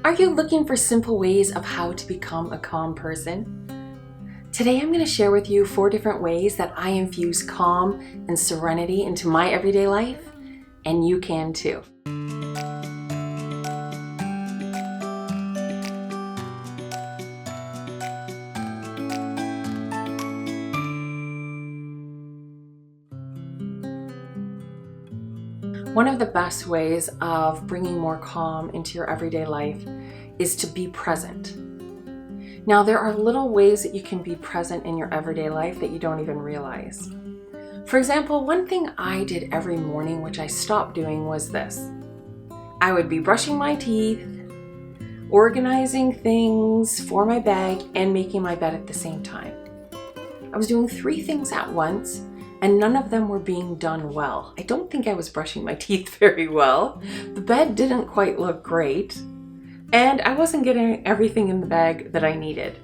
Are you looking for simple ways of how to become a calm person? Today I'm going to share with you 4 different ways that I infuse calm and serenity into my everyday life, and you can too. One of the best ways of bringing more calm into your everyday life is to be present. Now, there are little ways that you can be present in your everyday life that you don't even realize. For example, one thing I did every morning, which I stopped doing, was this. I would be brushing my teeth, organizing things for my bag, and making my bed at the same time. I was doing 3 things at once, and none of them were being done well. I don't think I was brushing my teeth very well. The bed didn't quite look great, and I wasn't getting everything in the bag that I needed.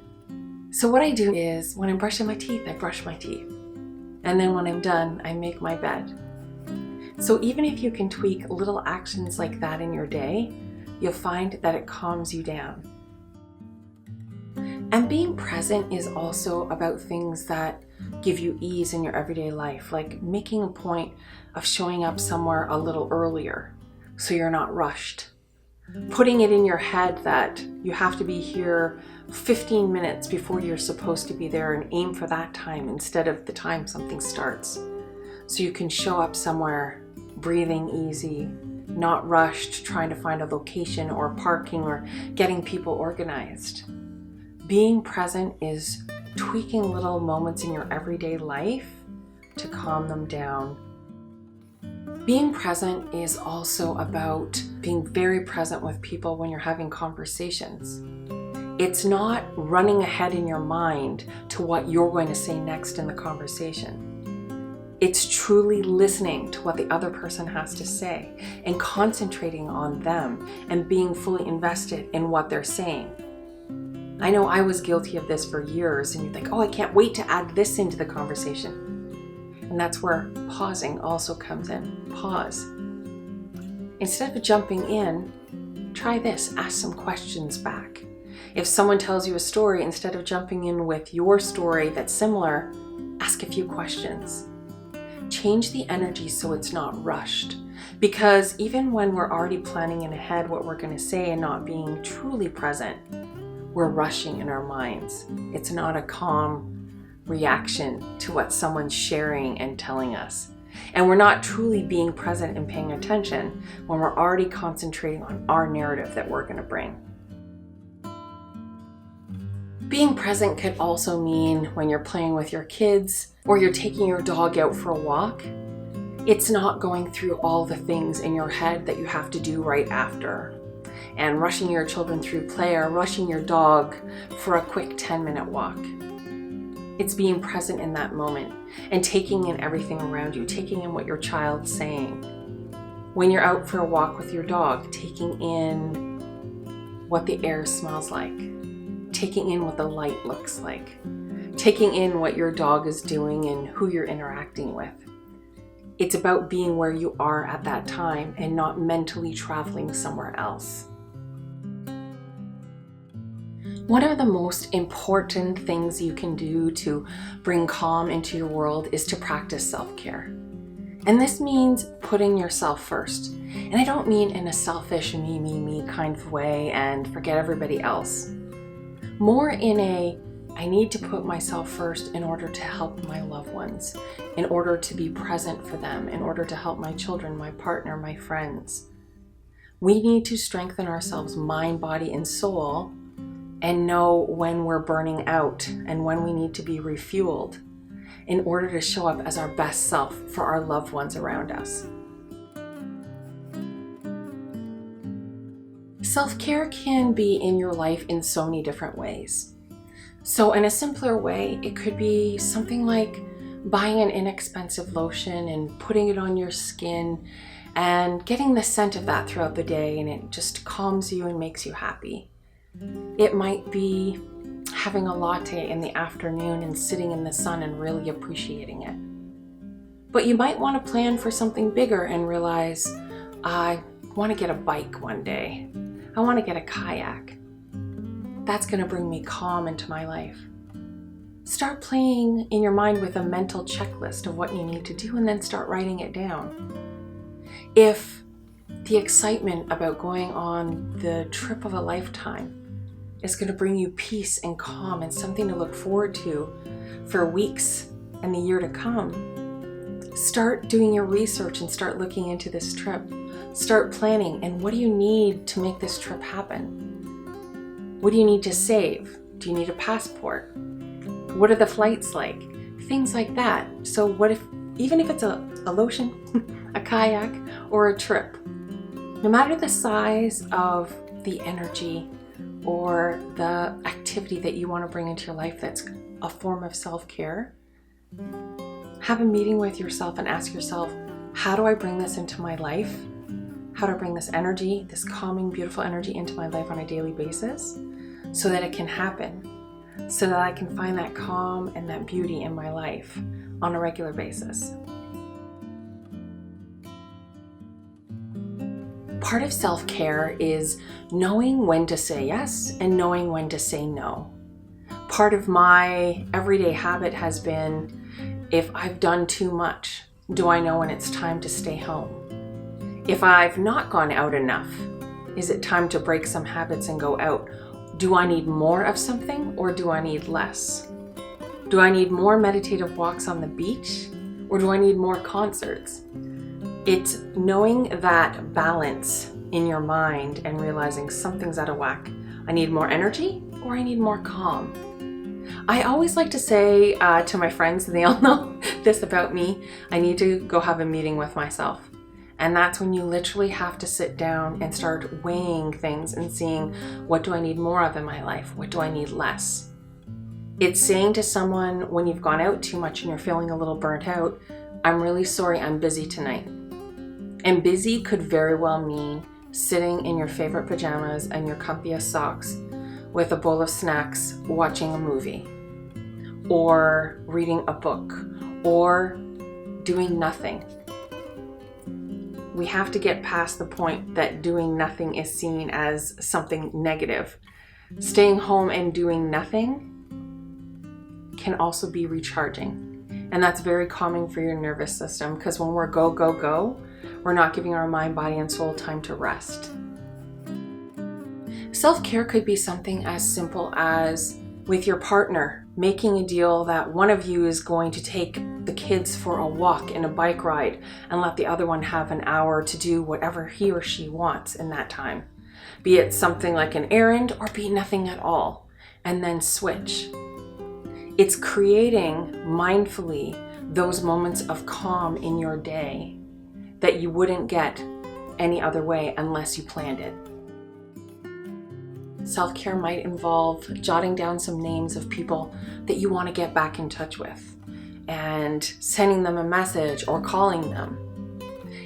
So what I do is, when I'm brushing my teeth, I brush my teeth. And then when I'm done, I make my bed. So even if you can tweak little actions like that in your day, you'll find that it calms you down. And being present is also about things that give you ease in your everyday life, like making a point of showing up somewhere a little earlier so you're not rushed. Putting it in your head that you have to be here 15 minutes before you're supposed to be there, and aim for that time instead of the time something starts. So you can show up somewhere breathing easy, not rushed, trying to find a location or parking or getting people organized. Being present is tweaking little moments in your everyday life to calm them down. Being present is also about being very present with people when you're having conversations. It's not running ahead in your mind to what you're going to say next in the conversation. It's truly listening to what the other person has to say and concentrating on them and being fully invested in what they're saying. I know I was guilty of this for years, and you're like, oh, I can't wait to add this into the conversation. And that's where pausing also comes in. Pause. Instead of jumping in, try this. Ask some questions back. If someone tells you a story, instead of jumping in with your story that's similar, ask a few questions. Change the energy so it's not rushed. Because even when we're already planning in ahead what we're going to say and not being truly present, we're rushing in our minds. It's not a calm reaction to what someone's sharing and telling us. And we're not truly being present and paying attention when we're already concentrating on our narrative that we're going to bring. Being present could also mean when you're playing with your kids or you're taking your dog out for a walk. It's not going through all the things in your head that you have to do right after, and rushing your children through play or rushing your dog for a quick 10-minute walk. It's being present in that moment and taking in everything around you, taking in what your child's saying. When you're out for a walk with your dog, taking in what the air smells like, taking in what the light looks like, taking in what your dog is doing and who you're interacting with. It's about being where you are at that time and not mentally traveling somewhere else. One of the most important things you can do to bring calm into your world is to practice self-care. And this means putting yourself first. And I don't mean in a selfish me kind of way and forget everybody else. More in a, I need to put myself first in order to help my loved ones, in order to be present for them, in order to help my children, my partner, my friends. We need to strengthen ourselves, mind, body, and soul, and know when we're burning out and when we need to be refueled in order to show up as our best self for our loved ones around us. Self-care can be in your life in so many different ways. So in a simpler way, it could be something like buying an inexpensive lotion and putting it on your skin and getting the scent of that throughout the day, and it just calms you and makes you happy. It might be having a latte in the afternoon and sitting in the sun and really appreciating it. But you might want to plan for something bigger and realize, I want to get a bike one day. I want to get a kayak. That's going to bring me calm into my life. Start playing in your mind with a mental checklist of what you need to do and then start writing it down. If the excitement about going on the trip of a lifetime is going to bring you peace and calm and something to look forward to for weeks and the year to come, start doing your research and start looking into this trip. Start planning, and what do you need to make this trip happen? What do you need to save? Do you need a passport? What are the flights like? Things like that. So what if, even if it's a lotion, a kayak, or a trip, no matter the size of the energy or the activity that you want to bring into your life that's a form of self-care, have a meeting with yourself and ask yourself, how do I bring this into my life? How do I bring this energy, this calming, beautiful energy into my life on a daily basis so that it can happen, so that I can find that calm and that beauty in my life on a regular basis. Part of self-care is knowing when to say yes and knowing when to say no. Part of my everyday habit has been, if I've done too much, do I know when it's time to stay home? If I've not gone out enough, is it time to break some habits and go out? Do I need more of something or do I need less? Do I need more meditative walks on the beach or do I need more concerts? It's knowing that balance in your mind and realizing something's out of whack. I need more energy or I need more calm. I always like to say to my friends, and they all know this about me, I need to go have a meeting with myself. And that's when you literally have to sit down and start weighing things and seeing, what do I need more of in my life? What do I need less? It's saying to someone when you've gone out too much and you're feeling a little burnt out, I'm really sorry, I'm busy tonight. And busy could very well mean sitting in your favorite pajamas and your comfiest socks with a bowl of snacks, watching a movie, or reading a book, or doing nothing. We have to get past the point that doing nothing is seen as something negative. Staying home and doing nothing can also be recharging. And that's very calming for your nervous system, because when we're go, go, go, we're not giving our mind, body, and soul time to rest. Self-care could be something as simple as, with your partner, making a deal that one of you is going to take the kids for a walk and a bike ride and let the other one have an hour to do whatever he or she wants in that time. Be it something like an errand or be nothing at all, and then switch. It's creating mindfully those moments of calm in your day that you wouldn't get any other way unless you planned it. Self-care might involve jotting down some names of people that you want to get back in touch with and sending them a message or calling them.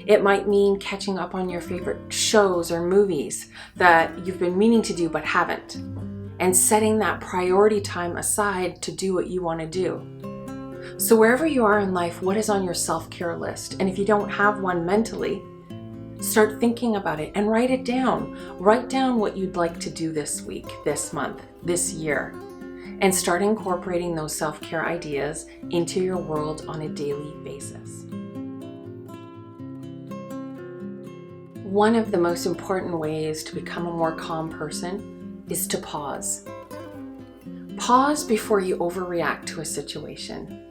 It might mean catching up on your favorite shows or movies that you've been meaning to do but haven't, and setting that priority time aside to do what you want to do. So wherever you are in life, what is on your self-care list? And if you don't have one mentally, start thinking about it and write it down. Write down what you'd like to do this week, this month, this year, and start incorporating those self-care ideas into your world on a daily basis. One of the most important ways to become a more calm person is to pause. Pause before you overreact to a situation.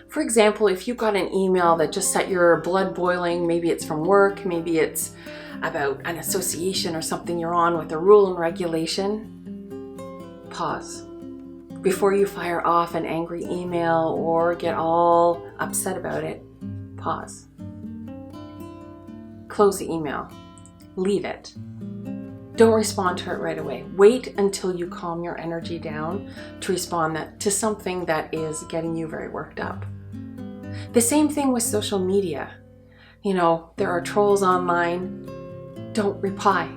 For example, if you got an email that just set your blood boiling, maybe it's from work, maybe it's about an association or something you're on with a rule and regulation, pause. Before you fire off an angry email or get all upset about it, pause. Close the email. Leave it. Don't respond to it right away. Wait until you calm your energy down to respond to something that is getting you very worked up. The same thing with social media. You know, there are trolls online. Don't reply.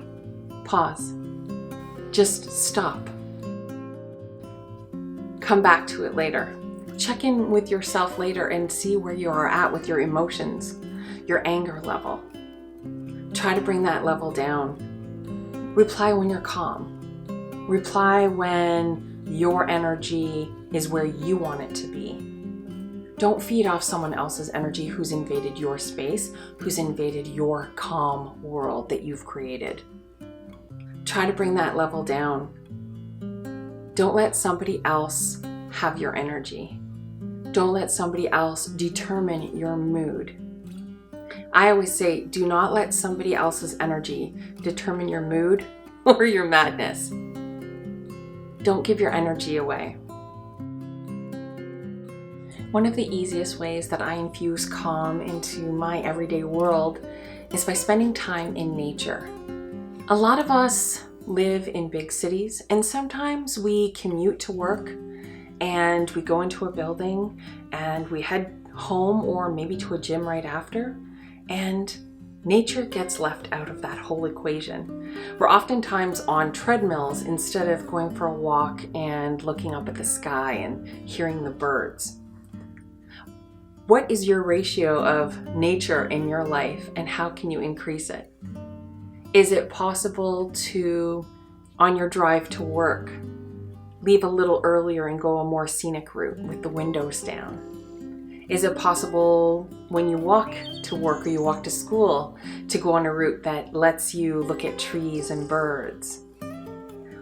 Pause. Just stop. Come back to it later. Check in with yourself later and see where you are at with your emotions, your anger level. Try to bring that level down. Reply when you're calm. Reply when your energy is where you want it to be. Don't feed off someone else's energy who's invaded your space, who's invaded your calm world that you've created. Try to bring that level down. Don't let somebody else have your energy. Don't let somebody else determine your mood. I always say, do not let somebody else's energy determine your mood or your madness. Don't give your energy away. One of the easiest ways that I infuse calm into my everyday world is by spending time in nature. A lot of us live in big cities, and sometimes we commute to work and we go into a building and we head home or maybe to a gym right after, and nature gets left out of that whole equation. We're oftentimes on treadmills instead of going for a walk and looking up at the sky and hearing the birds. What is your ratio of nature in your life, and how can you increase it? Is it possible to, on your drive to work, leave a little earlier and go a more scenic route with the windows down? Is it possible when you walk to work or you walk to school to go on a route that lets you look at trees and birds?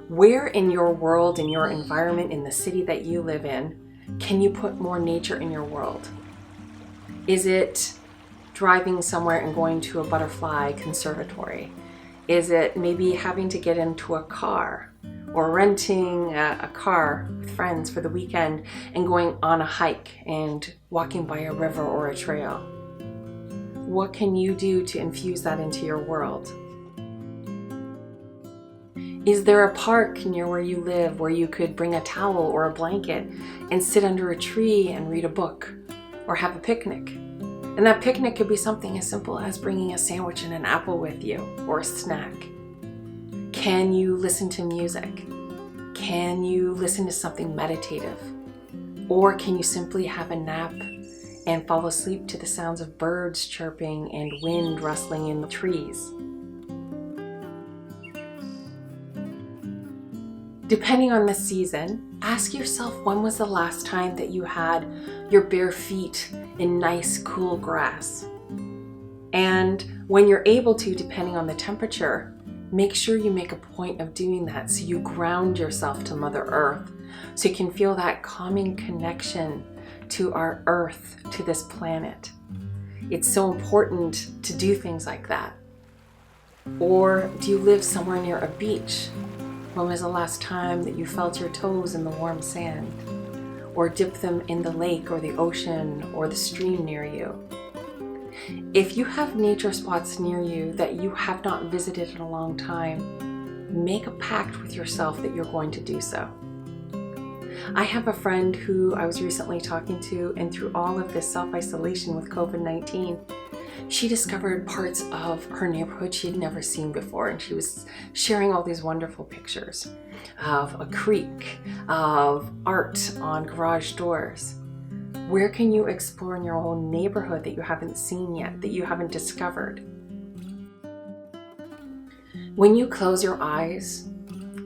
Where in your world, in your environment, in the city that you live in, can you put more nature in your world? Is it driving somewhere and going to a butterfly conservatory? Is it maybe having to get into a car or renting a car with friends for the weekend and going on a hike and walking by a river or a trail? What can you do to infuse that into your world? Is there a park near where you live where you could bring a towel or a blanket and sit under a tree and read a book or have a picnic? And that picnic could be something as simple as bringing a sandwich and an apple with you, or a snack. Can you listen to music? Can you listen to something meditative? Or can you simply have a nap and fall asleep to the sounds of birds chirping and wind rustling in the trees? Depending on the season, ask yourself, when was the last time that you had your bare feet in nice, cool grass? And when you're able to, depending on the temperature, make sure you make a point of doing that so you ground yourself to Mother Earth, so you can feel that calming connection to our Earth, to this planet. It's so important to do things like that. Or do you live somewhere near a beach? When was the last time that you felt your toes in the warm sand? Or dipped them in the lake or the ocean or the stream near you? If you have nature spots near you that you have not visited in a long time, make a pact with yourself that you're going to do so. I have a friend who I was recently talking to, and through all of this self-isolation with COVID-19, she discovered parts of her neighborhood she had never seen before, and she was sharing all these wonderful pictures of a creek, of art on garage doors. Where can you explore in your own neighborhood that you haven't seen yet, that you haven't discovered? When you close your eyes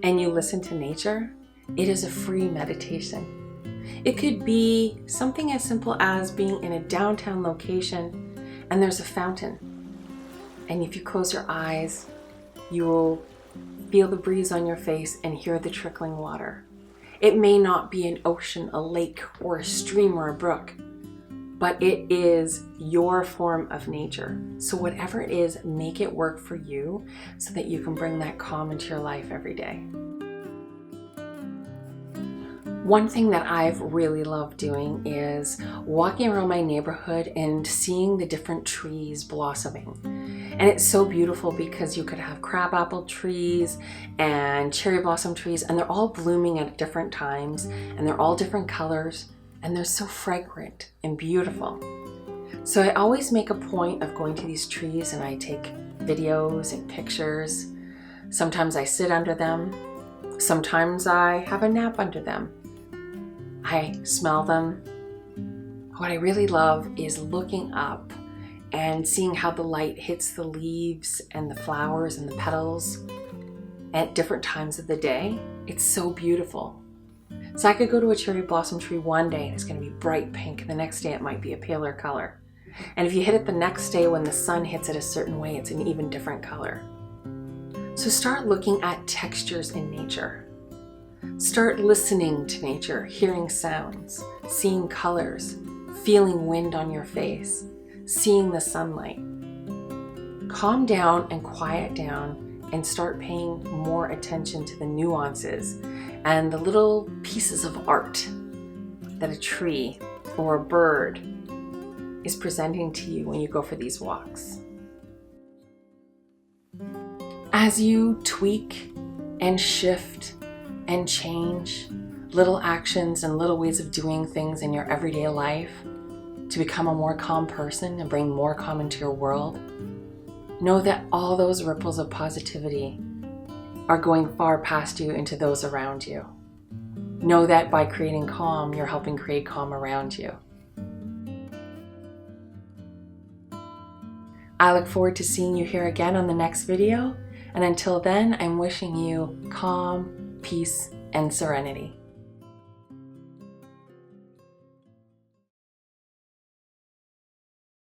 and you listen to nature, it is a free meditation. It could be something as simple as being in a downtown location and there's a fountain. And if you close your eyes, you will feel the breeze on your face and hear the trickling water. It may not be an ocean, a lake, or a stream or a brook, but it is your form of nature. So whatever it is, make it work for you so that you can bring that calm into your life every day. One thing that I've really loved doing is walking around my neighborhood and seeing the different trees blossoming. And it's so beautiful because you could have crabapple trees and cherry blossom trees, and they're all blooming at different times, and they're all different colors, and they're so fragrant and beautiful. So I always make a point of going to these trees and I take videos and pictures. Sometimes I sit under them. Sometimes I have a nap under them. I smell them. What I really love is looking up and seeing how the light hits the leaves and the flowers and the petals. at different times of the day, it's so beautiful. So I could go to a cherry blossom tree one day and it's going to be bright pink, and the next day it might be a paler color. And if you hit it the next day when the sun hits it a certain way, it's an even different color. So start looking at textures in nature. Start listening to nature, hearing sounds, seeing colors, feeling wind on your face, seeing the sunlight. Calm down and quiet down and start paying more attention to the nuances and the little pieces of art that a tree or a bird is presenting to you when you go for these walks. As you tweak and shift and change little actions and little ways of doing things in your everyday life to become a more calm person and bring more calm into your world, know that all those ripples of positivity are going far past you into those around you. Know that by creating calm, you're helping create calm around you. I look forward to seeing you here again on the next video. And until then, I'm wishing you calm, peace, and serenity.